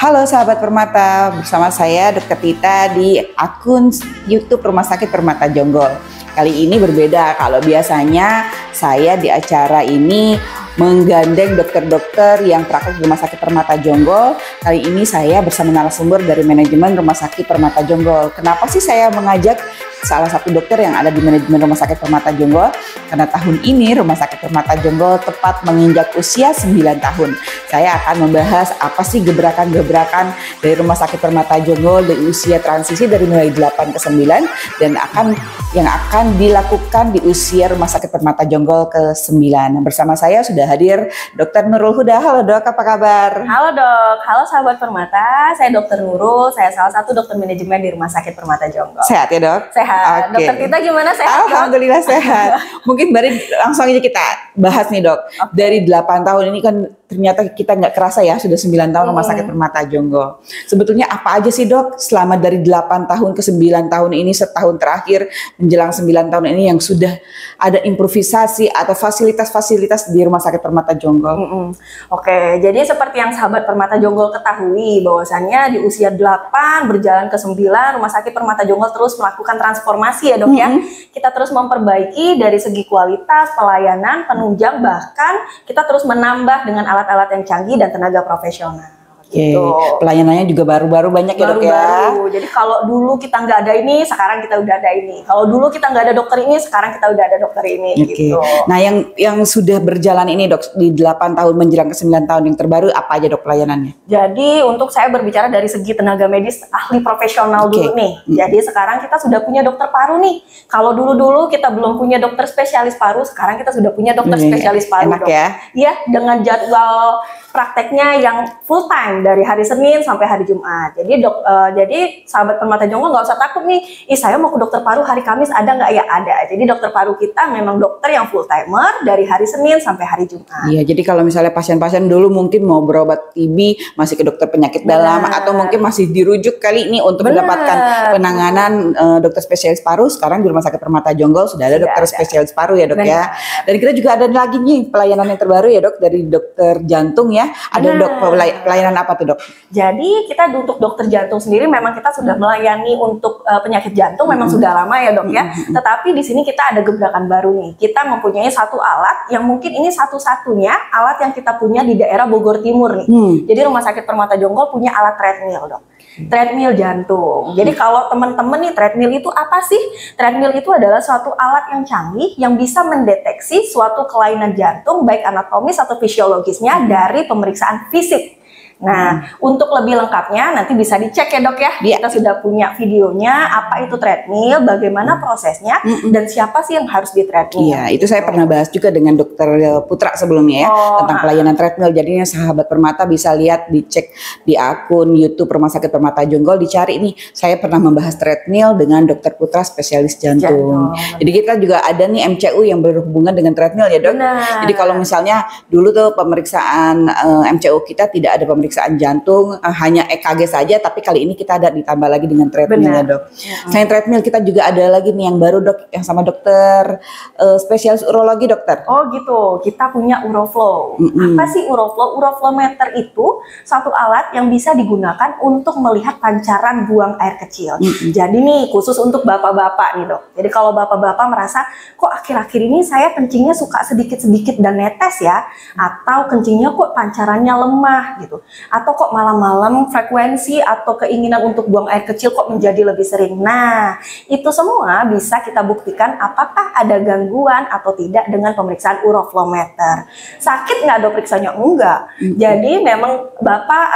Halo sahabat Permata, bersama saya Dr. Tita di akun YouTube Rumah Sakit Permata Jonggol. Kali ini berbeda, kalau biasanya saya di acara ini menggandeng dokter-dokter yang praktek di Rumah Sakit Permata Jonggol. Kali ini saya bersama narasumber dari manajemen Rumah Sakit Permata Jonggol. Kenapa sih saya mengajak salah satu dokter yang ada di manajemen Rumah Sakit Permata Jonggol? Karena tahun ini Rumah Sakit Permata Jonggol tepat menginjak usia 9 tahun. Saya akan membahas apa sih gebrakan-gebrakan dari Rumah Sakit Permata Jonggol di usia transisi dari mulai 8 ke 9 dan yang akan dilakukan di usia Rumah Sakit Permata Jonggol ke 9. Bersama saya sudah hadir Dr. Nurul Huda. Halo Dok, apa kabar? Halo Dok, halo sahabat Permata. Saya Dr. Nurul, saya salah satu dokter manajemen di Rumah Sakit Permata Jonggol. Sehat ya Dok? Sehat. Okay. Dokter Tita gimana, sehat? Alhamdulillah Dok? Sehat. Mungkin langsung aja kita bahas nih Dok. Okay. Dari 8 tahun ini kan ternyata kita nggak kerasa ya sudah 9 tahun Rumah Sakit Permata Jonggol. Sebetulnya apa aja sih Dok selama dari 8 tahun ke 9 tahun ini, setahun terakhir menjelang 9 tahun ini yang sudah ada improvisasi atau fasilitas-fasilitas di Rumah Sakit Permata Jonggol? Oke, jadi seperti yang sahabat Permata Jonggol ketahui bahwasannya di usia 8 berjalan ke 9 Rumah Sakit Permata Jonggol terus melakukan transformasi ya Dok ya. Kita terus memperbaiki dari segi kualitas, pelayanan, penunjang, bahkan kita terus menambah dengan alat-alat yang canggih dan tenaga profesional. Gitu. Pelayanannya juga baru-baru banyak ya Dok ya. Jadi kalau dulu kita nggak ada ini, sekarang kita udah ada ini. Kalau dulu kita nggak ada dokter ini, sekarang kita udah ada dokter ini. Gitu. Nah yang sudah berjalan ini Dok di 8 tahun menjelang ke 9 tahun yang terbaru apa aja Dok pelayanannya? Jadi untuk saya berbicara dari segi tenaga medis ahli profesional dulu nih. Jadi sekarang kita sudah punya dokter paru nih. Kalau dulu kita belum punya dokter spesialis paru, sekarang kita sudah punya dokter spesialis paru. Enak Dok. ya? Iya, dengan jadwal prakteknya yang full time dari hari Senin sampai hari Jumat. Jadi sahabat Permata Jonggol nggak usah takut nih. Saya mau ke dokter paru hari Kamis ada nggak? Ya ada. Jadi dokter paru kita memang dokter yang full timer dari hari Senin sampai hari Jumat. Iya. Jadi kalau misalnya pasien-pasien dulu mungkin mau berobat TB masih ke dokter penyakit dalam atau mungkin masih dirujuk kali ini untuk mendapatkan penanganan dokter spesialis paru. Sekarang di Rumah Sakit Permata Jonggol sudah ada dokter spesialis paru ya Dok ya. Dan kita juga ada lagi nih pelayanan yang terbaru ya Dok dari dokter jantung ya. Ada pelayanan apa tuh Dok? Jadi kita untuk dokter jantung sendiri memang kita sudah melayani untuk penyakit jantung memang sudah lama ya Dok ya. Tetapi di sini kita ada gebrakan baru nih. Kita mempunyai satu alat yang mungkin ini satu-satunya alat yang kita punya di daerah Bogor Timur nih. Jadi Rumah Sakit Permata Jonggol punya alat treadmill Dok. Treadmill jantung. Jadi kalau teman-teman nih treadmill itu apa sih? Treadmill itu adalah suatu alat yang canggih yang bisa mendeteksi suatu kelainan jantung baik anatomis atau fisiologisnya dari pemeriksaan fisik. Nah, untuk lebih lengkapnya nanti bisa dicek ya Dok ya. Kita sudah punya videonya, apa itu treadmill, bagaimana prosesnya, dan siapa sih yang harus di treadmill. Iya, itu saya pernah bahas juga dengan Dokter Putra sebelumnya ya, tentang pelayanan treadmill. Jadinya sahabat Permata bisa lihat, dicek di akun YouTube Rumah Sakit Permata Jonggol, dicari nih. Saya pernah membahas treadmill dengan Dokter Putra spesialis jantung. Jadi kita juga ada nih MCU yang berhubungan dengan treadmill ya Dok. Jadi kalau misalnya dulu tuh pemeriksaan MCU kita tidak ada pemeriksaan jantung, hanya EKG saja, tapi kali ini kita ada ditambah lagi dengan treadmill ya Dok. Selain treadmill kita juga ada lagi nih yang baru Dok, yang sama dokter spesialis urologi Dokter. Oh gitu, kita punya Uroflow. Apa sih Uroflow? Uroflowmeter itu satu alat yang bisa digunakan untuk melihat pancaran buang air kecil. Jadi nih khusus untuk bapak-bapak nih Dok. Jadi kalau bapak-bapak merasa kok akhir-akhir ini saya kencingnya suka sedikit-sedikit dan netes ya, atau kencingnya kok pancarannya lemah gitu, atau kok malam-malam frekuensi atau keinginan untuk buang air kecil kok menjadi lebih sering. Nah, itu semua bisa kita buktikan apakah ada gangguan atau tidak dengan pemeriksaan uroflowmeter. Sakit nggak Dok periksanya? Enggak. Jadi memang bapak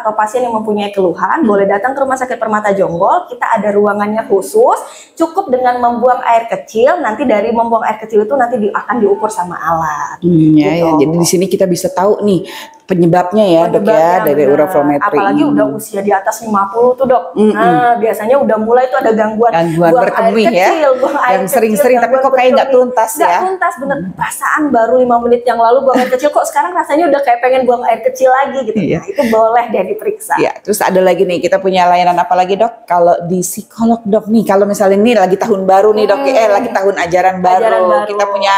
atau pasien yang mempunyai keluhan boleh datang ke Rumah Sakit Permata Jonggol. Kita ada ruangannya khusus, cukup dengan membuang air kecil. Nanti dari membuang air kecil itu nanti akan diukur sama alat. Ya, jadi di sini kita bisa tahu nih penyebabnya ya Dok ya dari uroflowmetri. Apalagi udah usia di atas 50 tuh Dok. Nah biasanya udah mulai tuh ada gangguan buang berkemih air kecil, ya. buang air yang sering-sering tapi kok kayak nggak tuntas ya. Nggak tuntas bener. Perasaan baru 5 menit yang lalu buang air kecil kok sekarang rasanya udah kayak pengen buang air kecil lagi gitu. Nah, itu boleh deh diperiksa. Ya, terus ada lagi nih kita punya layanan apa lagi Dok? Kalau di psikolog Dok nih, kalau misalnya ini lagi tahun baru nih Dok, lagi tahun ajaran baru. Kita punya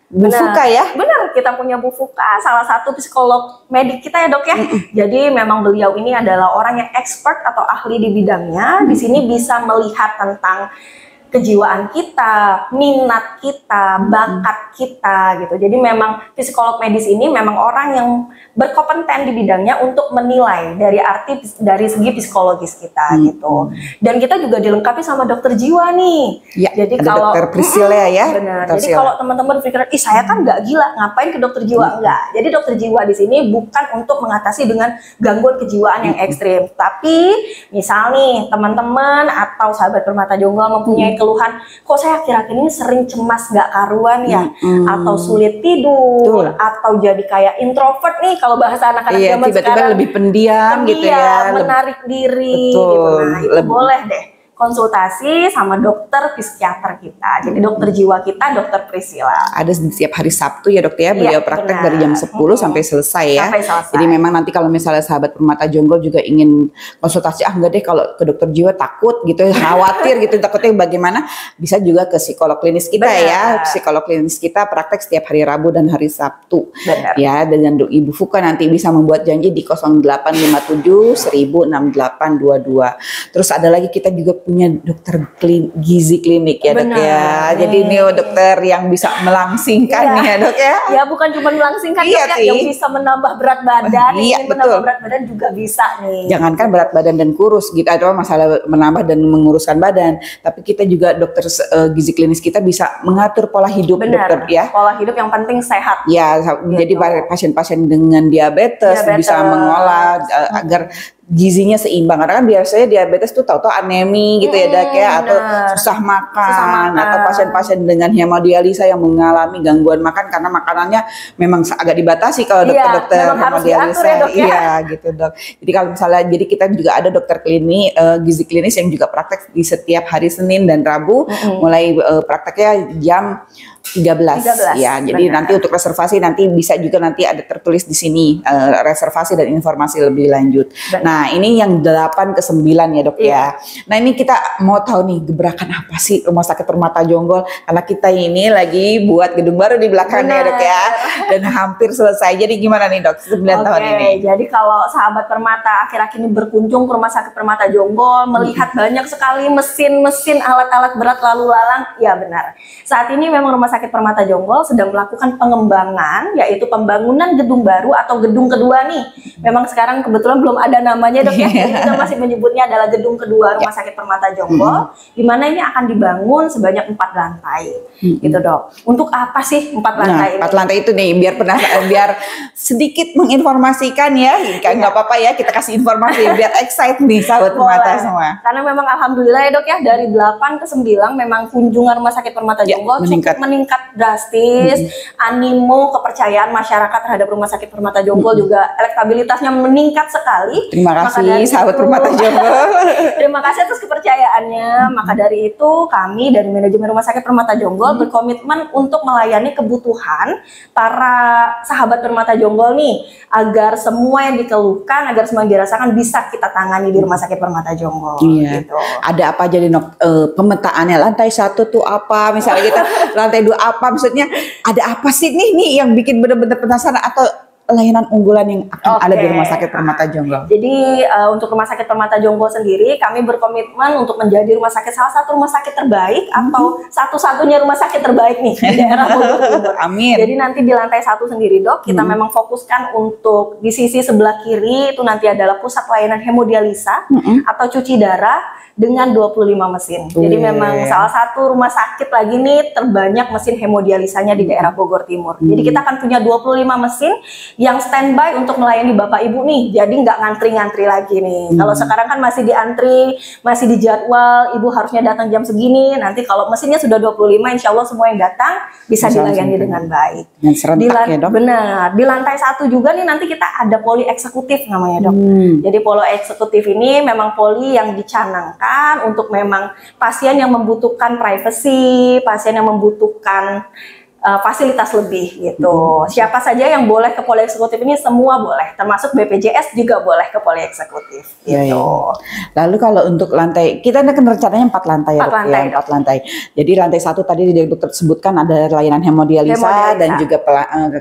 Bu Fuka ya? Benar, kita punya Bu Fuka, salah satu psikolog medik kita ya dok ya. Jadi memang beliau ini adalah orang yang expert atau ahli di bidangnya. Di sini bisa melihat tentang kejiwaan kita, minat kita, bakat kita gitu. Jadi memang psikolog medis ini memang orang yang berkompeten di bidangnya untuk menilai dari segi psikologis kita gitu. Dan kita juga dilengkapi sama dokter jiwa nih. Ya, jadi ada kalau dokter Priscilla ya. Benar. Jadi kalau teman-teman berpikir, ih saya kan nggak gila, ngapain ke dokter jiwa? Enggak. Jadi dokter jiwa di sini bukan untuk mengatasi dengan gangguan kejiwaan yang ekstrim. Tapi misal nih teman-teman atau sahabat Permata Jonggol mempunyai keluhan, kok saya akhir-akhir ini sering cemas nggak karuan ya, atau sulit tidur, atau jadi kayak introvert nih kalau bahasa anak-anak zaman tiba-tiba sekarang, lebih pendiam gitu ya, menarik diri gitu. Nah itu boleh deh konsultasi sama dokter psikiater kita. Jadi dokter jiwa kita, dokter Priscilla. Ada setiap hari Sabtu ya dok ya, beliau praktek dari jam 10 sampai selesai ya. Sampai selesai. Jadi memang nanti kalau misalnya sahabat Permata Jonggol juga ingin konsultasi, enggak deh kalau ke dokter jiwa takut gitu, khawatir gitu, takutnya bagaimana, bisa juga ke psikolog klinis kita ya. Psikolog klinis kita praktek setiap hari Rabu dan hari Sabtu. Ya, dengan Ibu Fuka nanti bisa membuat janji di 0857 106822. Terus ada lagi kita juga punya dokter gizi klinik ya dok ya. Jadi ini dokter yang bisa melangsingkan ya dok ya. Ya bukan cuma melangsingkan dok ya, yang bisa menambah berat badan. Menambah berat badan juga bisa nih. Jangankan berat badan dan kurus gitu, atau masalah menambah dan menguruskan badan, tapi kita juga dokter gizi klinis kita bisa mengatur pola hidup. Dokter ya. Pola hidup yang penting sehat. Ya, jadi pasien-pasien dengan diabetes bisa mengolah agar gizinya seimbang, karena kan biasanya diabetes tuh tahu-tahu anemi gitu ya dok ya, atau susah makan, atau pasien-pasien dengan hemodialisa yang mengalami gangguan makan karena makanannya memang agak dibatasi kalau dokter-dokter hemodialisa ya gitu dok. Jadi kalau misalnya, jadi kita juga ada dokter gizi klinis yang juga praktek di setiap hari Senin dan Rabu, mulai prakteknya jam 13 ya. Jadi nanti untuk reservasi nanti bisa juga nanti ada tertulis di sini reservasi dan informasi lebih lanjut. Nah, ini yang 8 ke 9 ya dok ya. Nah, ini kita mau tahu nih gebrakan apa sih Rumah Sakit Permata Jonggol, karena kita ini lagi buat gedung baru di belakangnya dok ya, dan hampir selesai. Jadi gimana nih dok 9 tahun ini? Jadi kalau sahabat Permata akhir-akhir ini berkunjung ke Rumah Sakit Permata Jonggol, melihat banyak sekali mesin-mesin, alat-alat berat lalu lalang, ya benar. Saat ini memang Rumah Sakit Permata Jonggol sedang melakukan pengembangan, yaitu pembangunan gedung baru atau gedung kedua nih. Memang sekarang kebetulan belum ada namanya dok ya, kita masih menyebutnya adalah gedung kedua Rumah Sakit Permata Jonggol, di mana ini akan dibangun sebanyak 4 lantai, gitu dok. Untuk apa sih 4 lantai ini? 4 lantai itu nih, biar sedikit menginformasikan ya, nggak apa-apa ya, kita kasih informasi biar excite nih sahabat Permata semua. Karena memang alhamdulillah ya dok ya, dari 8 ke 9 memang kunjungan Rumah Sakit Permata Jonggol cukup meningkat drastis. Animo kepercayaan masyarakat terhadap Rumah Sakit Permata Jonggol juga elektabilitasnya meningkat sekali. Terima kasih sahabat Permata Jonggol. Terima kasih atas kepercayaannya. Maka dari itu kami dari manajemen Rumah Sakit Permata Jonggol berkomitmen untuk melayani kebutuhan para sahabat Permata Jonggol nih, agar semua yang dikeluhkan, agar semua yang dirasakan bisa kita tangani di Rumah Sakit Permata Jonggol. Gitu. Ada apa jadi pemetaannya, lantai 1 tuh apa, misalnya kita lantai 2 apa, maksudnya ada apa sih nih yang bikin benar-benar penasaran, atau layanan unggulan yang akan ada di Rumah Sakit Permata Jonggol? Jadi untuk Rumah Sakit Permata Jonggol sendiri, kami berkomitmen untuk menjadi rumah sakit, salah satu rumah sakit terbaik atau satu-satunya rumah sakit terbaik nih di daerah Bogor Timur. Amin. Jadi nanti di lantai 1 sendiri dok, kita memang fokuskan untuk di sisi sebelah kiri itu nanti adalah pusat layanan hemodialisa atau cuci darah dengan 25 mesin. Jadi memang salah satu rumah sakit lagi nih terbanyak mesin hemodialisanya di daerah Bogor Timur. Jadi kita akan punya 25 mesin yang standby untuk melayani Bapak Ibu nih. Jadi nggak ngantri-ngantri lagi nih. Kalau sekarang kan masih diantri, masih dijadwal, Ibu harusnya datang jam segini. Nanti kalau mesinnya sudah 25, insya Allah semua yang datang bisa dilayani dengan baik. Ya, dok? Benar. Di lantai 1 juga nih nanti kita ada poli eksekutif namanya dok. Jadi poli eksekutif ini memang poli yang dicanangkan untuk memang pasien yang membutuhkan privacy, pasien yang membutuhkan fasilitas lebih gitu. Siapa saja yang boleh ke poli eksekutif ini semua boleh, termasuk BPJS juga boleh ke poli eksekutif gitu. Ya. Lalu kalau untuk lantai, kita kan rencananya 4 lantai ya, Dok, 4 lantai. Jadi lantai 1 tadi dokter sebutkan ada layanan hemodialisa dan juga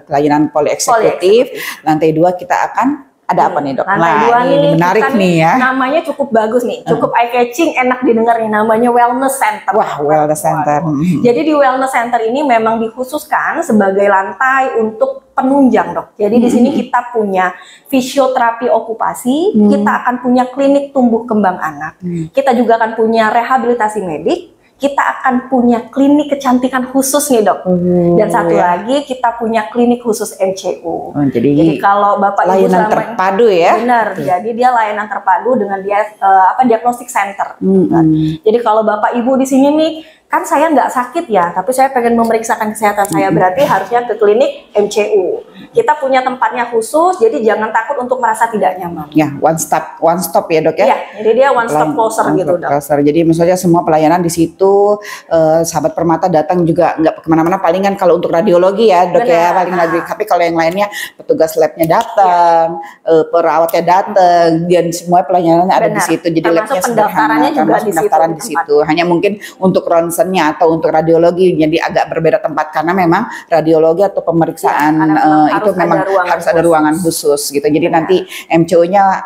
pelayanan poli eksekutif. Lantai 2 kita akan ada apa nih, Dok? Lantai 2 ini menarik nih ya. Namanya cukup bagus nih, cukup eye catching, enak didengar nih, namanya wellness center. Wah, wellness center. Jadi di wellness center ini memang dikhususkan sebagai lantai untuk penunjang, Dok. Jadi di sini kita punya fisioterapi okupasi, kita akan punya klinik tumbuh kembang anak, kita juga akan punya rehabilitasi medik, kita akan punya klinik kecantikan khusus nih, Dok. Dan satu lagi kita punya klinik khusus MCU. Jadi kalau Bapak Ibu layanan terpadu ya. Benar. Jadi dia layanan terpadu dengan dia diagnostic center. Jadi kalau Bapak Ibu di sini nih, kan saya nggak sakit ya, tapi saya pengen memeriksakan kesehatan saya, berarti harusnya ke klinik MCU. Kita punya tempatnya khusus, jadi jangan takut untuk merasa tidak nyaman. Ya, one stop ya, Dok ya. Iya, jadi dia one stop closer gitu, Dok. Jadi misalnya semua pelayanan di situ, sahabat Permata datang juga nggak kemana-mana, palingan kalau untuk radiologi ya, Dok. Benar. Ya, paling lagi. Tapi kalau yang lainnya petugas labnya datang, perawatnya datang, dan semua pelayanannya ada di situ. Jadi labnya pendaftarannya juga di situ. Hanya mungkin untuk ronsennya atau untuk radiologi jadi agak berbeda tempat karena memang radiologi atau pemeriksaan itu memang harus ada ruangan khusus gitu. Jadi nanti MCO-nya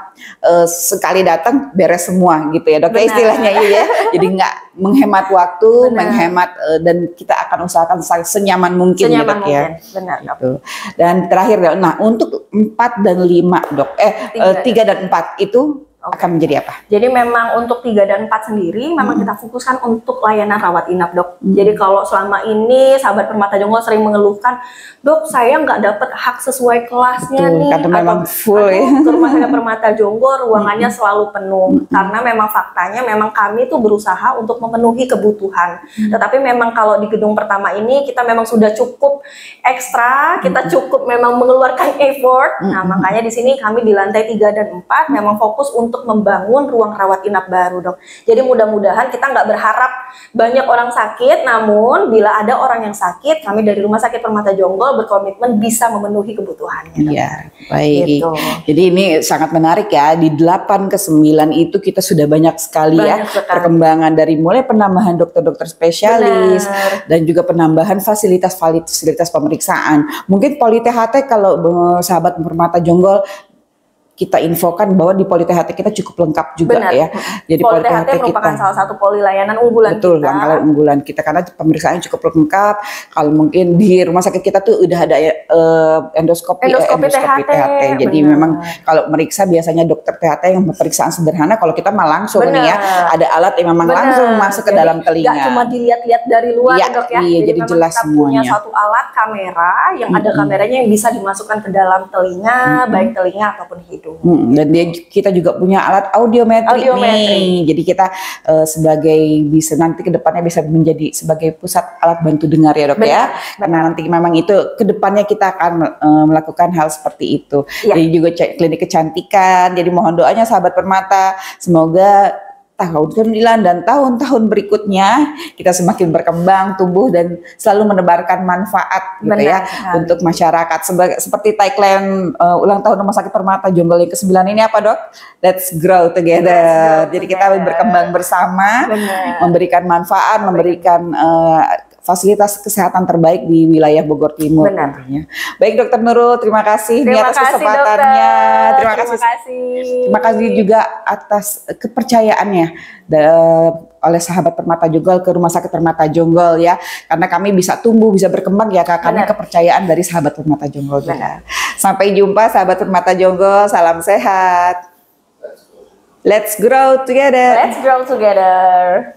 sekali datang beres semua gitu ya, Dok. Istilahnya ya. Jadi nggak menghemat waktu, menghemat dan kita akan usahakan senyaman mungkin ya, Dok ya. Benar, Dok. Gitu. Dan terakhir, nah untuk 4 dan 5, Dok. 3 dan 4 itu akan menjadi apa? Jadi memang untuk 3 dan 4 sendiri memang kita fokuskan untuk layanan rawat inap, Dok. Jadi kalau selama ini sahabat Permata Jonggol sering mengeluhkan, Dok saya nggak dapat hak sesuai kelasnya nih, karena memang full ya. Ke rumah sakit Permata Jonggol ruangannya selalu penuh. Karena memang faktanya memang kami tuh berusaha untuk memenuhi kebutuhan. Tetapi memang kalau di gedung pertama ini kita memang sudah cukup ekstra, kita cukup memang mengeluarkan effort. Nah makanya di sini kami di lantai 3 dan 4 memang fokus untuk membangun ruang rawat inap baru, Dok. Jadi mudah-mudahan kita nggak berharap banyak orang sakit, namun bila ada orang yang sakit, kami dari Rumah Sakit Permata Jonggol berkomitmen bisa memenuhi kebutuhannya. Iya, baik. Gitu. Jadi ini sangat menarik ya. Di 8 ke 9 itu kita sudah banyak sekali perkembangan dari mulai penambahan dokter-dokter spesialis dan juga penambahan fasilitas pemeriksaan. Mungkin Poli THT kalau sahabat Permata Jonggol kita infokan bahwa di Poli THT kita cukup lengkap juga ya. Jadi Poli THT merupakan salah satu poli layanan unggulan kita. Betul, unggulan kita karena pemeriksaannya cukup lengkap. Kalau mungkin di rumah sakit kita tuh udah ada endoskopi THT. Jadi memang kalau meriksa biasanya dokter THT yang pemeriksaan sederhana, kalau kita mah langsung nih ya, ada alat yang memang langsung masuk ke dalam telinga. Gak cuma dilihat-lihat dari luar, Dok ya. Iya, jadi jelas kita semuanya. Punya satu alat kamera yang ada kameranya yang bisa dimasukkan ke dalam telinga, baik telinga ataupun hidung. Dan kita juga punya alat audiometri. Nih. Jadi kita sebagai bisa nanti kedepannya bisa menjadi sebagai pusat alat bantu dengar ya, Dok ya. Karena nanti memang itu kedepannya kita akan melakukan hal seperti itu. Jadi juga klinik kecantikan. Jadi mohon doanya sahabat Permata, semoga tahun ke-9 dan tahun-tahun berikutnya kita semakin berkembang, tumbuh dan selalu menebarkan manfaat gitu ya untuk masyarakat. Seperti tagline ulang tahun Rumah Sakit Permata Jonggol yang ke-9 ini apa, Dok? Let's grow together. Jadi kita berkembang bersama, memberikan manfaat, memberikan fasilitas kesehatan terbaik di wilayah Bogor Timur. Baik, Dokter Nurul, terima kasih atas kesempatannya. Terima kasih juga atas kepercayaannya oleh sahabat Permata Jonggol ke Rumah Sakit Permata Jonggol ya. Karena kami bisa tumbuh, bisa berkembang ya karena kepercayaan dari sahabat Permata Jonggol juga. Sampai jumpa sahabat Permata Jonggol, salam sehat. Let's grow together. Let's grow together.